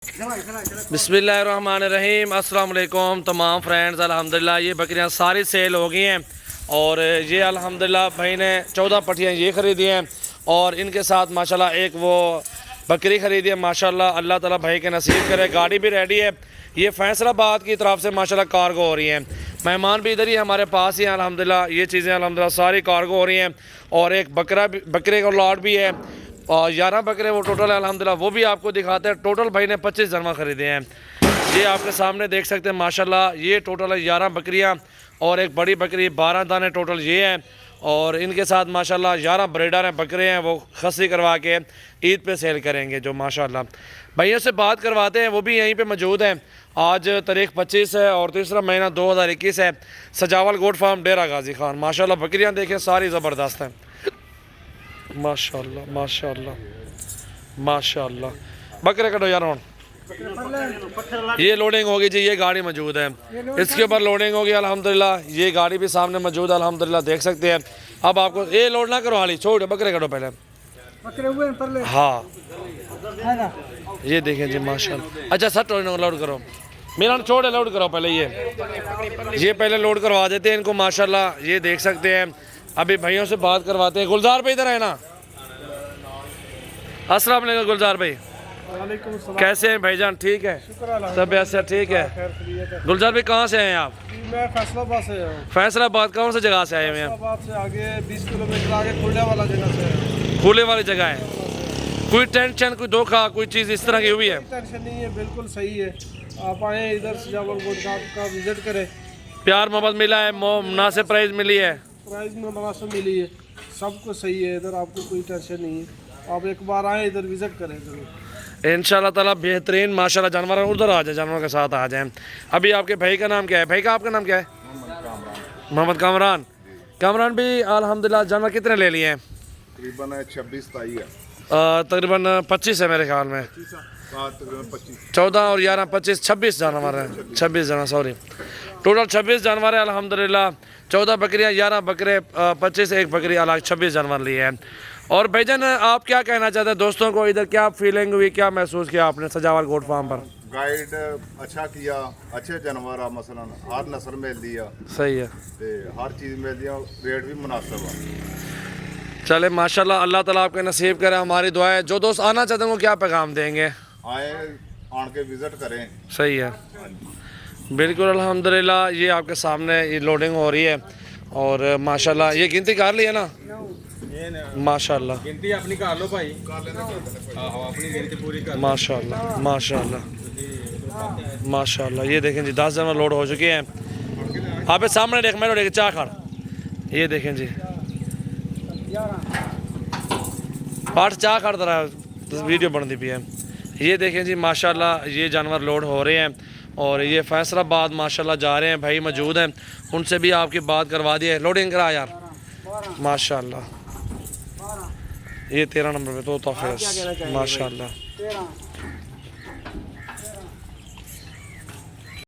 बिस्मिल्लाहिर्रहमानिर्रहीम। अस्सलाम वालेकुम तमाम फ्रेंड्स। अल्हम्दुलिल्लाह ये बकरियां सारी सेल हो गई हैं और ये अल्हम्दुलिल्लाह भाई ने 14 पट्टियाँ ये ख़रीदी हैं और इनके साथ माशाल्लाह एक वो बकरी ख़रीदी है। माशाल्लाह अल्लाह ताला भाई के नसीब करे। गाड़ी भी रेडी है। ये फैसलाबाद की तरफ से माशाल्लाह कार्गो हो रही हैं। मेहमान भी इधर ही हमारे पास ही हैं अल्हम्दुलिल्लाह। ये चीज़ें अल्हम्दुलिल्लाह सारी कार्गो हो रही हैं और एक बकरे का लॉट भी है और 11 बकरे वो टोटल है अल्हम्दुलिल्लाह। वो भी आपको दिखाते हैं। टोटल भाई ने 25 जरमा ख़रीदे हैं। ये आपके सामने देख सकते हैं माशाल्लाह। ये टोटल है 11 बकरियां और एक बड़ी बकरी 12 दाने टोटल ये हैं और इनके साथ माशाल्लाह 11 ब्रीडर हैं बकरे हैं। वो खस्सी करवा के ईद पे सेल करेंगे जो माशाल्लाह। भैया से बात करवाते हैं, वो भी यहीं पे मौजूद हैं। आज तारीख 25 है और तीसरा महीना 2021 है। सजावल गोट फार्म डेरा गाजी खान। माशाल्लाह बकरियाँ देखें सारी ज़बरदस्त हैं माशाल्लाह माशाल्लाह माशाल्लाह। बकरे कटो यार। ये लोडिंग होगी जी। ये गाड़ी मौजूद है, इसके ऊपर लोडिंग होगी अल्हम्दुलिल्लाह। ये गाड़ी भी सामने मौजूद है अल्हम्दुलिल्लाह, देख सकते हैं। अब आपको ये लोड ना करो, हाली छोड़ बकरे कटो पहले। हाँ ये देखें जी माशाल्लाह। अच्छा सर लोड करो, मेरा छोड़ लोड करो पहले। ये पहले लोड करवा देते हैं इनको माशाल्लाह। ये देख सकते हैं। अभी भाइयों से बात करवाते हैं। गुलजार भाई इधर है ना। अस्सलाम वालेकुम गुलजार भाई, कैसे हैं भाईजान? ठीक है, सब ऐसा ठीक है। गुलजार भाई कहाँ से हैं आप? मैं फैसलाबाद से हूँ। फैसलाबाद कौन सी जगह से आए हुए हैं? फैसलाबाद से आगे 20 किलोमीटर आगे खुले वाला जगह से। खुले वाली जगह है। कोई टेंशन, कोई धोखा, कोई चीज़ इस तरह की हुई है? टेंशन नहीं है, बिल्कुल सही है। आप आए इधर सजावल गोट का विजिट करें। प्यार मोहब्बत मिला है, मुनासिब प्राइस मिली है, प्राइस में मुनासिब मिली है, सब कुछ सही है। इधर आपको कोई टेंशन नहीं है। आप एक बार आए इधर विजिट करें जरूर। इंशाल्लाह ताला बेहतरीन माशाल्लाह। जानवर उधर आ जाए, जानवरों के साथ आ जाएं। अभी आपके भाई का नाम क्या है? भाई का आपका नाम क्या है? मोहम्मद कामरान। कामरान भी अल्हम्दुलिल्लाह जानवर कितने ले लिए हैं? तकरीबन 26-27 है। तकरीबन 25 है मेरे ख्याल में। 14 और 11 25 26 जानवर हैं। 26 जानवर, सॉरी, टोटल 26 जानवर है अल्हम्दुलिल्लाह। 14 बकरियां, 11 बकरे, 25 एक बकरी अलग, 26 जानवर लिए हैं। और भाईजान आप क्या कहना चाहते हैं दोस्तों को? इधर क्या फीलिंग हुई, क्या महसूस किया आपने सजावल गोट फार्म पर? गाइड अच्छा किया, अच्छे जानवर आ, मसलन हर नस्ल मिल दिया। सही है, हर चीज़ मिल दिया, रेट भी मुनासिब है। चले माशाल्लाह, अल्लाह ताला आपके नसीब करे। हमारी दुआ है। जो दोस्त आना चाहते हैं वो क्या पैगाम देंगे? आए आन के विजिट करें। सही है, बिल्कुल अल्हम्दुलिल्लाह। ये आपके सामने ये लोडिंग हो रही है और माशाल्लाह ये गिनती कर ली है ना माशाल्लाह। गिनती अपनी कर लो भाई, अपनी गिनती पूरी कर। माशाल्लाह माशाल्लाह माशाल्लाह। ये देखें जी 10 जानवर लोड हो चुके हैं। आप सामने देख, मेरे देख चाह खड़। ये देखें जी पाठ चाह खड़ रहा है, वीडियो बनती भी है। ये देखें जी माशाल्लाह ये जानवर लोड हो रहे हैं और ये फैसलाबाद माशाल्लाह जा रहे हैं। भाई मौजूद हैं, उनसे भी आपकी बात करवा दी है। लोडिंग करा यार माशाल्लाह। ये 13 नंबर पे तो तोहफे माशाल्लाह